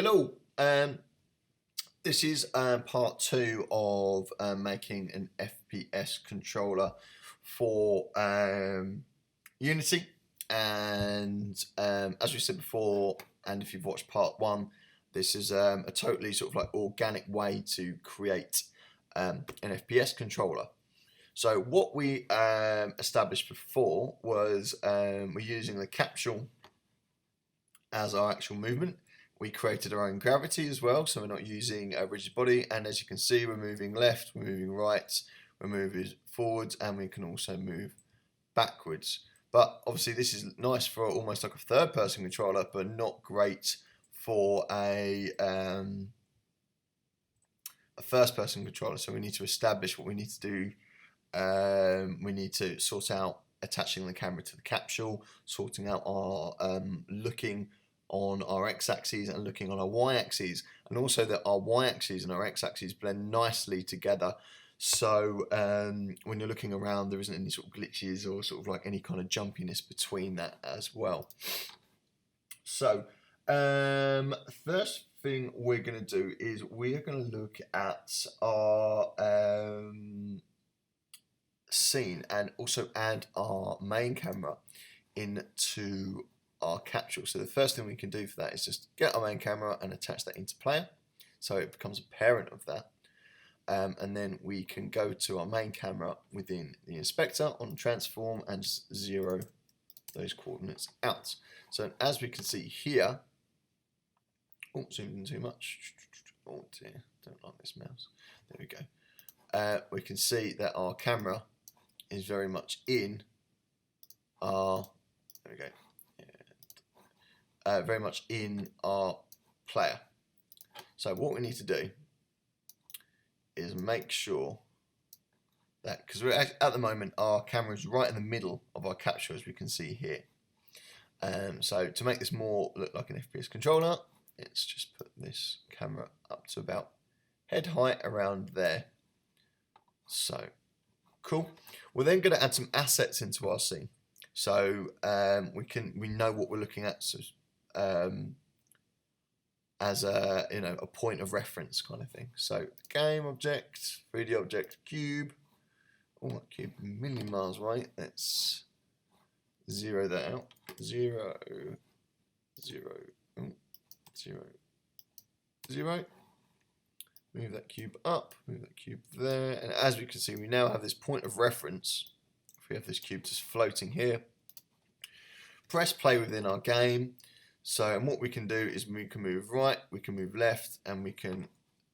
Hello, this is part 2 of making an FPS controller for Unity, and as we said before, and if you've watched part 1, this is a totally sort of like organic way to create an FPS controller. So what we established before was we're using the capsule as our actual movement. We created our own gravity as well, so we're not using a rigid body, and as you can see, we're moving left, we're moving right, we're moving forwards, and we can also move backwards. But obviously this is nice for almost like a third-person controller, but not great for a first-person controller. So we need to establish what we need to do. We need to sort out attaching the camera to the capsule, sorting out our looking on our x-axis and looking on our y-axis, and also that our y-axis and our x-axis blend nicely together, so when you're looking around there isn't any sort of glitches or sort of like any kind of jumpiness between that as well. So first thing we're going to do is we are going to look at our scene and also add our main camera into our capsule. So the first thing we can do for that is just get our main camera and attach that into player, so it becomes a parent of that, and then we can go to our main camera within the inspector on transform and just zero those coordinates out. So as we can see here, oh, zoomed in too much, oh dear, don't like this mouse, there we go. We can see that our camera is very much in our, there we go, very much in our player. So what we need to do is make sure that, because we're at the moment our camera is right in the middle of our capture, as we can see here. So to make this more look like an FPS controller, let's just put this camera up to about head height around there. So cool. We're then going to add some assets into our scene, so we know what we're looking at. So as a a point of reference kind of thing. So game object, 3D object, cube. Oh, that cube a million miles away. Let's zero that out. 0, 0, oh, 0, 0. Move that cube up, move that cube there, and as we can see, we now have this point of reference. If we have this cube just floating here, press play within our game. So, and what we can do is we can move right, we can move left, and we can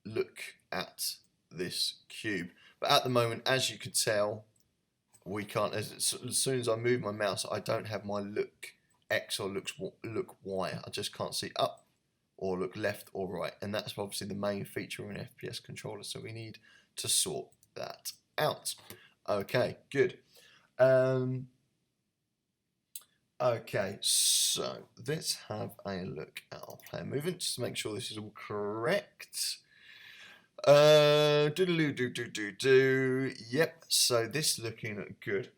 look at this cube. But at the moment, as you can tell, we can't, as soon as I move my mouse, I don't have my look X or look Y. I just can't see up or look left or right, and that's obviously the main feature in an FPS controller, so we need to sort that out. Okay, good. Okay, so let's have a look at our player movement just to make sure this is all correct. Yep, so this is looking good.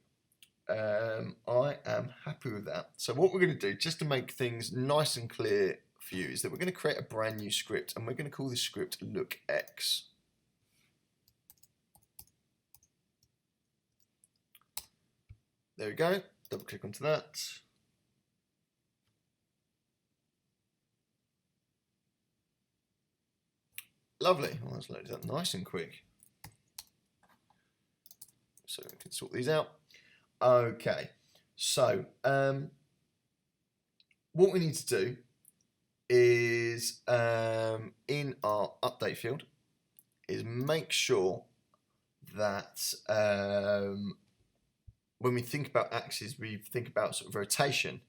I am happy with that. So what we're going to do, just to make things nice and clear for you, is that we're going to create a brand new script, and we're going to call this script LookX. There we go. Double click onto that. Lovely. Well, that's loaded up nice and quick. So we can sort these out. Okay. So what we need to do is in our update field is make sure that when we think about axes, we think about sort of rotation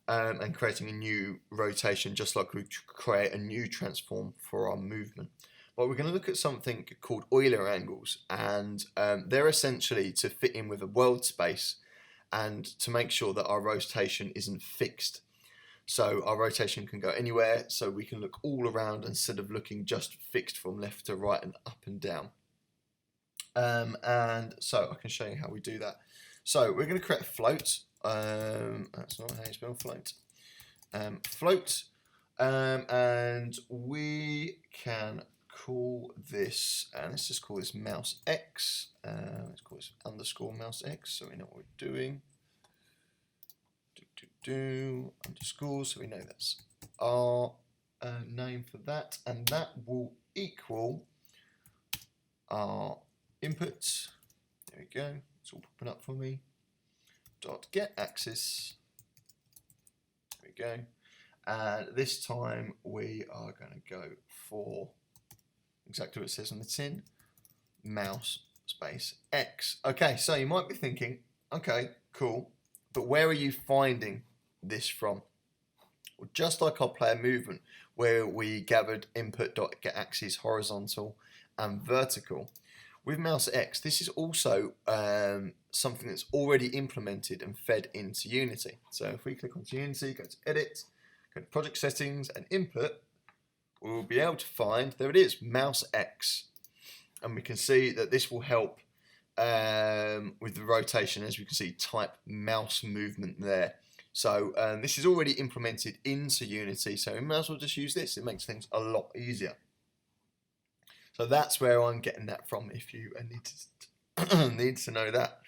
and creating a new rotation, just like we create a new transform for our movement. But we're going to look at something called Euler Angles, and they're essentially to fit in with a world space and to make sure that our rotation isn't fixed. So our rotation can go anywhere, so we can look all around instead of looking just fixed from left to right and up and down. And so I can show you how we do that. So we're going to create a float. That's not how you spell float. Float. And we can call this, and let's just call this mouse X. Let's call this underscore mouse X so we know what we're doing. Underscore, so we know that's our name for that, and that will equal our input. There we go, it's all popping up for me. Dot get axis. There we go. And this time we are going to go for exactly what it says on the tin, mouse space X. Okay, so you might be thinking, okay, cool, but where are you finding this from? Well, just like our player movement, where we gathered input.getAxis horizontal and vertical, with mouse X, this is also something that's already implemented and fed into Unity. So if we click onto Unity, go to Edit, go to Project Settings and Input, we will be able to find, there it is, mouse X. And we can see that this will help with the rotation, as we can see, type mouse movement there. So this is already implemented into Unity, so we might as well just use this. It makes things a lot easier. So that's where I'm getting that from, if you need to know that.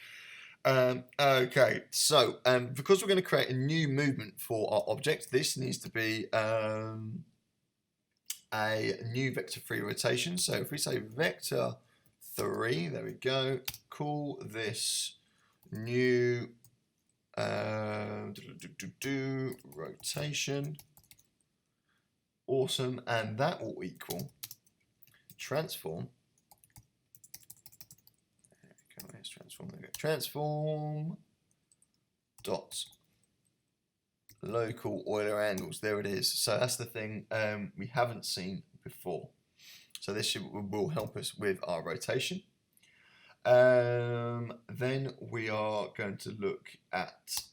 Okay, so because we're going to create a new movement for our object, this needs to be a new vector 3 rotation. So if we say vector 3, there we go, call this new rotation. Awesome, and that will equal transform. There we go, where's transform? There we go. Transform dot local Euler angles. There it is. So that's the thing we haven't seen before. So this will help us with our rotation. Then we are going to look at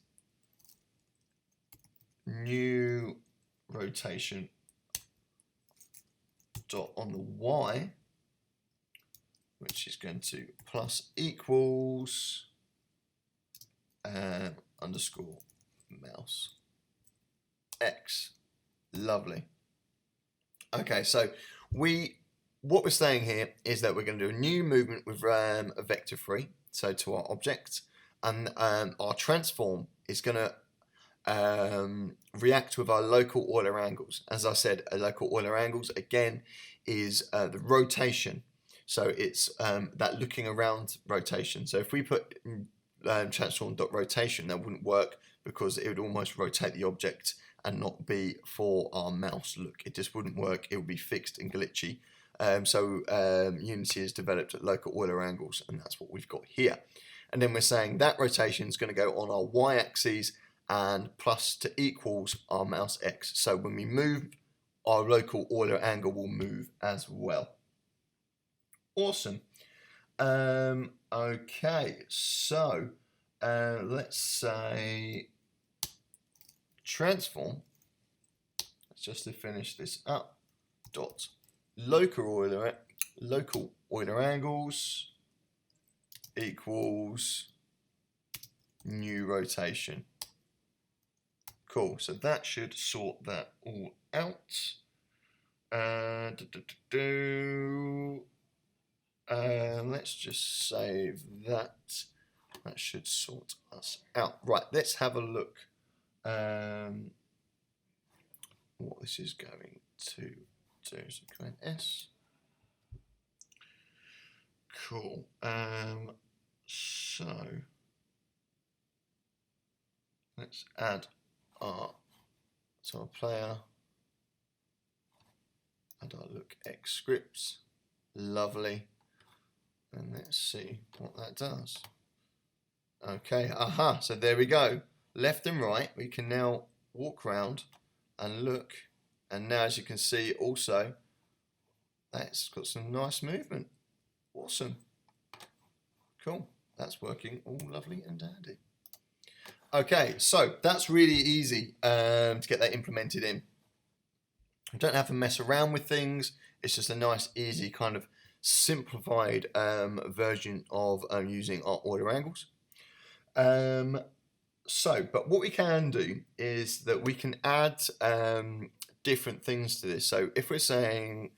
new rotation dot on the Y, which is going to plus equals underscore mouse X. Lovely. Okay, so what we're saying here is that we're going to do a new movement with a vector 3, so to our object, and our transform is going to react with our local Euler angles. As I said, a local Euler angles again is the rotation, so it's that looking around rotation. So if we put transform.rotation, that wouldn't work because it would almost rotate the object and not be for our mouse look. It just wouldn't work. It would be fixed and glitchy. So Unity has developed local Euler angles, and that's what we've got here. And then we're saying that rotation is going to go on our y-axis and plus to equals our mouse X. So when we move, our local Euler angle will move as well. Awesome. Okay, so let's say transform. Let's just to finish this up. Dot local Euler angles equals new rotation. Cool, so that should sort that all out. Let's just save that. That should sort us out. Right, let's have a look what this is going to do. So Command S. Cool. So let's add our player, add our look X scripts. Lovely. And let's see what that does. Okay, aha, so there we go. Left and right, we can now walk around and look. And now, as you can see, also, that's got some nice movement. Awesome. Cool. That's working all lovely and dandy. Okay, so that's really easy to get that implemented in. You don't have to mess around with things. It's just a nice, easy, kind of simplified version of using our Euler angles. But what we can do is that we can add different things to this. So if we're saying,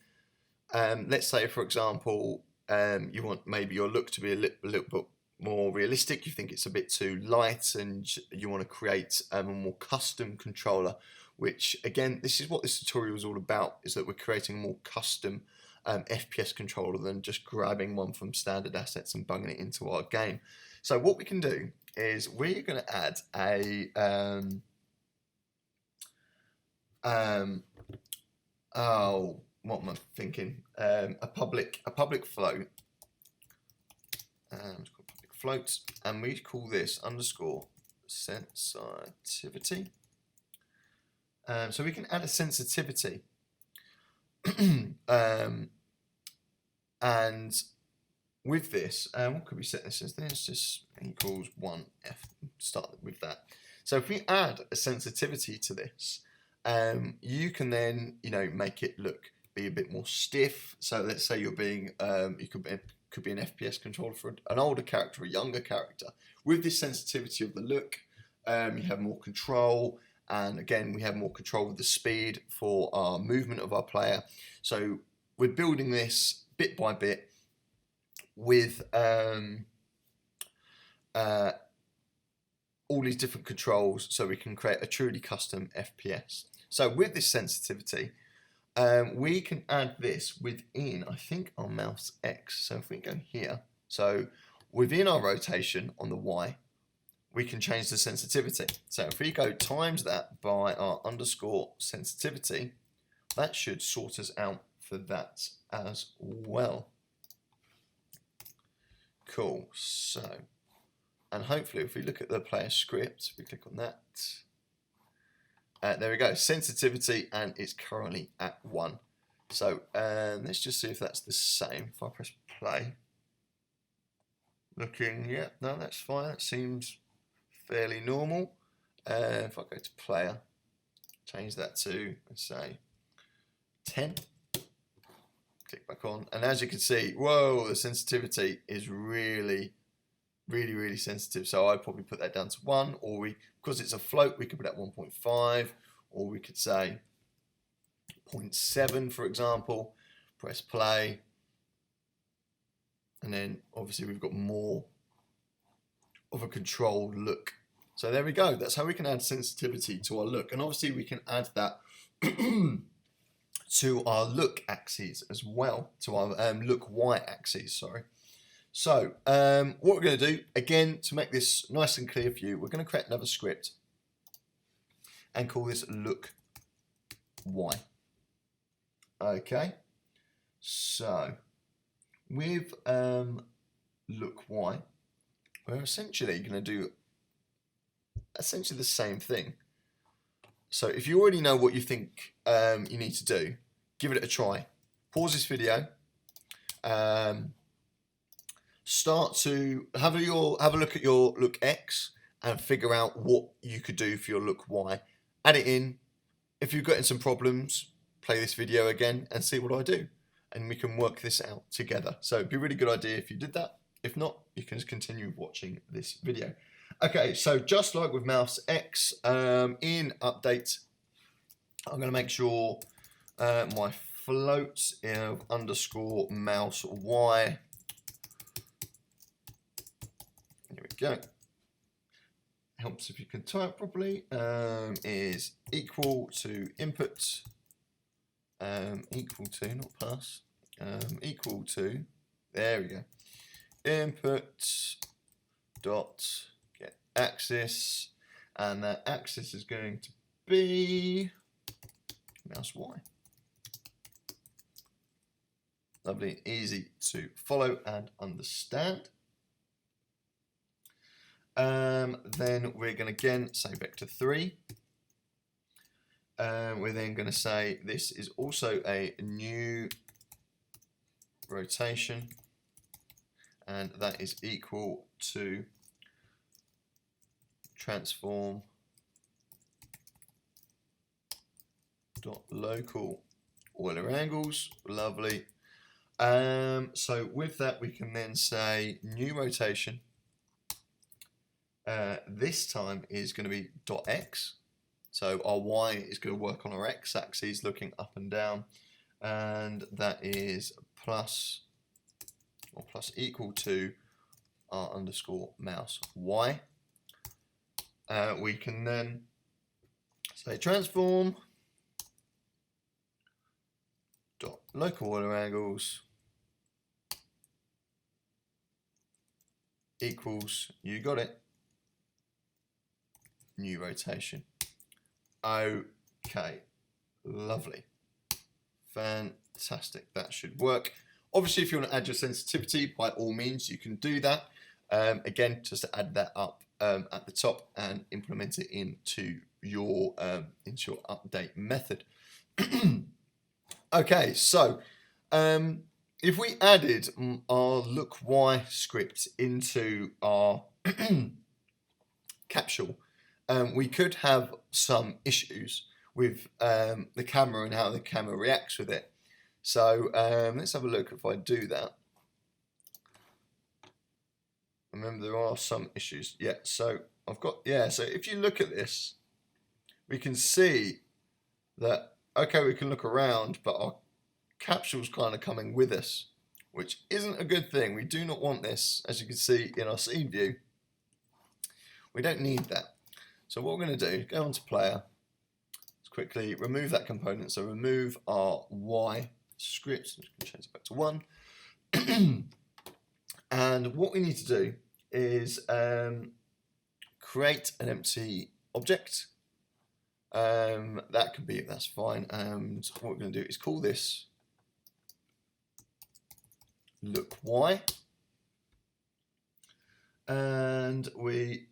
let's say for example, you want maybe your look to be a little bit more realistic, you think it's a bit too light, and you want to create a more custom controller, which again, this is what this tutorial is all about, is that we're creating a more custom FPS controller than just grabbing one from standard assets and bunging it into our game. So what we can do is we're going to add a what am I thinking? A public float. It's called public float, and we call this underscore sensitivity. So we can add a sensitivity, and with this, what could we set this as? This just equals 1f. Start with that. So if we add a sensitivity to this, you can then, make it be a bit more stiff. So let's say you're being, you could be an FPS controller for an older character, a younger character. With this sensitivity of the look, you have more control, and again, we have more control with the speed for our movement of our player. So we're building this bit by bit with all these different controls, so we can create a truly custom FPS. So with this sensitivity, we can add this within, I think, our mouse X. So if we go here, so within our rotation on the Y, we can change the sensitivity. So if we go times that by our underscore sensitivity, that should sort us out for that as well. Cool. So, and hopefully if we look at the player script, we click on that. There we go, sensitivity, and it's currently at 1. So let's just see if that's the same. If I press play, yeah, no, that's fine. That seems fairly normal. If I go to player, change that to, let's say, 10. Click back on, and as you can see, whoa, the sensitivity is really sensitive. So I'd probably put that down to 1, or because it's a float, we could put it at 1.5, or we could say 0.7, for example. Press play, and then obviously we've got more of a controlled look. So there we go. That's how we can add sensitivity to our look, and obviously we can add that to our look axes as well, to our look Y axes, sorry. So what we're going to do, again, to make this nice and clear for you, we're going to create another script and call this look Y. Okay, so with look Y, we're essentially going to do the same thing. So if you already know what you think you need to do, give it a try. Pause this video. Start to have a look at your look X and figure out what you could do for your look Y. Add it in. If you've got some problems, play this video again and see what I do, and we can work this out together. So it'd be a really good idea if you did that. If not, you can just continue watching this video. Okay, so just like with mouse X, in update, I'm going to make sure my float of underscore mouse Y. Here we go. Helps if you can type properly. Is equal to input. Equal to, not pass. Equal to. There we go. Input dot get axis, and that axis is going to be mouse Y. Lovely, easy to follow and understand. Then we're going to again say vector 3. We're then going to say this is also a new rotation, and that is equal to transform dot local Euler Angles. Lovely. So with that, we can then say new rotation. This time is going to be dot x. So our y is going to work on our x-axis looking up and down, and that is plus equal to our underscore mouse y. We can then say transform dot local Euler angles equals, you got it, new rotation. Okay, lovely, fantastic, that should work. Obviously, if you want to add your sensitivity, by all means you can do that. Again, just to add that up at the top and implement it into your update method. Okay, so if we added our look Y script into our capsule, we could have some issues with the camera and how the camera reacts with it. So let's have a look if I do that. Remember, there are some issues. Yeah, so I've got, so if you look at this, we can see that, okay, we can look around, but our capsule's kind of coming with us, which isn't a good thing. We do not want this, as you can see in our scene view. We don't need that. So what we're going to do, go on to player, let's quickly remove that component. So remove our Y script, I'm just going to change it back to 1. And what we need to do is create an empty object. That could be, that's fine. And what we're going to do is call this look Y, and we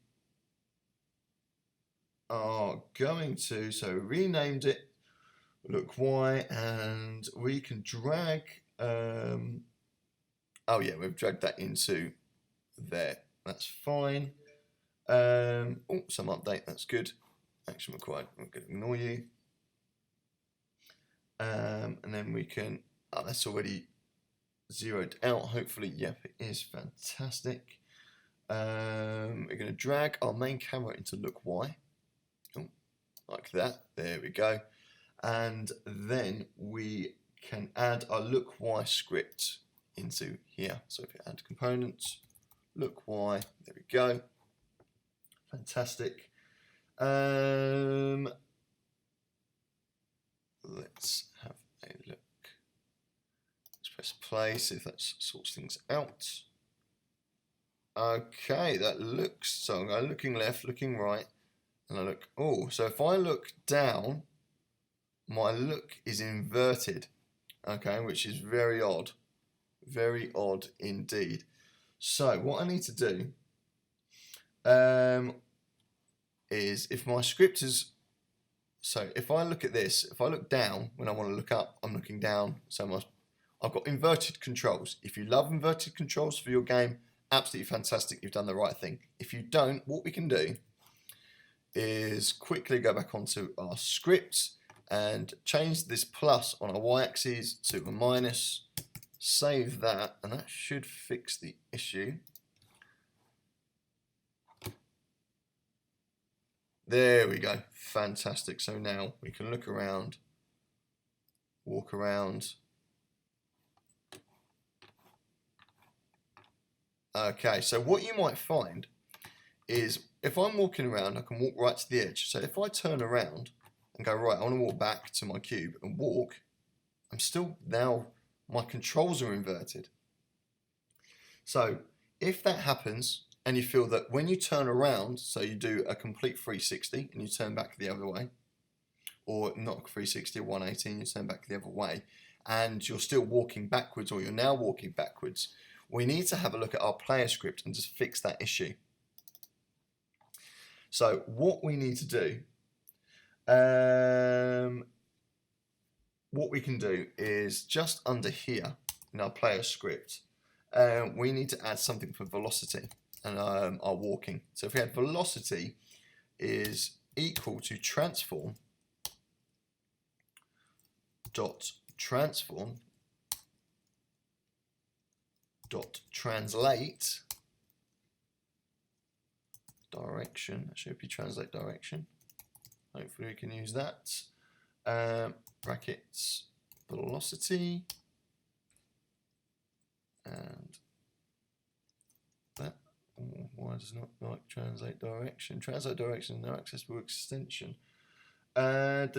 are going to, so renamed it look Y, and we can drag oh yeah, we've dragged that into there, that's fine. Oh, some update, that's good. Action required, I'm going to ignore you. And then we can, oh, that's already zeroed out, hopefully. Yep, it is, fantastic. We're going to drag our main camera into look Y, like that, there we go. And then we can add our look Y script into here. So if you add components, look Y, there we go, fantastic. Let's have a look. Let's press play, see if that sorts things out. Okay, that looks, so I'm going looking left, looking right, and I look, oh, so if I look down, my look is inverted, okay, which is very odd indeed. So what I need to do is, if my script is, so if I look at this, if I look down when I want to look up, I'm looking down, so I've got inverted controls. If you love inverted controls for your game, absolutely fantastic, you've done the right thing. If you don't, what we can do is quickly go back onto our script and change this plus on our y-axis to a minus, save that, and that should fix the issue. There we go, fantastic. So now we can look around, walk around. Okay, so what you might find is if I'm walking around, I can walk right to the edge. So if I turn around and go, right, I want to walk back to my cube and walk, I'm still, now my controls are inverted. So if that happens, and you feel that when you turn around, so you do a complete 360 and you turn back the other way, or not 360 or 180 and you turn back the other way, and you're still walking backwards, or you're now walking backwards, we need to have a look at our player script and just fix that issue. So what we need to do, what we can do is just under here in our player script, we need to add something for velocity and our walking. So if we had velocity is equal to transform dot translate direction, that should be translate direction, Hopefully we can use that. Brackets velocity and that. Oh, why does it not like translate direction? Translate direction, no accessible extension. Oh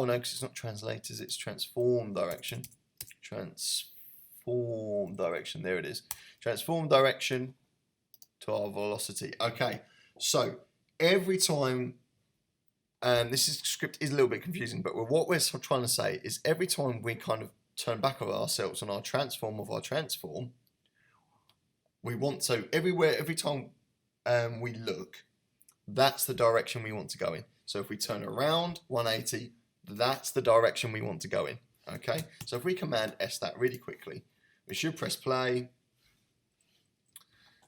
no, because it's not translators, it's transform direction. Transform direction, there it is. Transform direction to our velocity. Okay, so every time, this script is a little bit confusing, but what we're trying to say is every time we kind of turn back on ourselves on our transform of our transform, we want to, every time we look, that's the direction we want to go in. So if we turn around 180, that's the direction we want to go in. Okay, so if we Command S that really quickly, we should press play,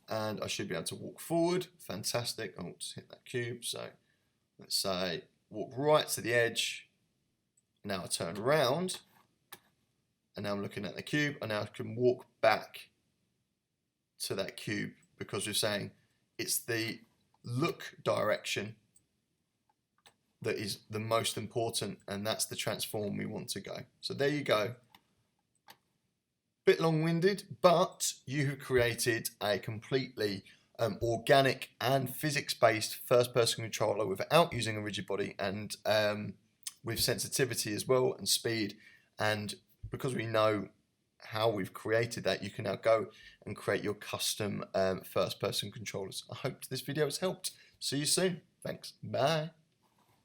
and I should be able to walk forward. Fantastic. I'll just hit that cube. So let's say walk right to the edge. Now I turn around, and now I'm looking at the cube, and now I can walk back to that cube because we're saying it's the look direction that is the most important, and that's the transform we want to go. So there you go. Bit long-winded, but you have created a completely organic and physics-based first-person controller without using a rigid body, and with sensitivity as well and speed. And because we know how we've created that, you can now go and create your custom first-person controllers. I hope this video has helped. See you soon. Thanks. Bye.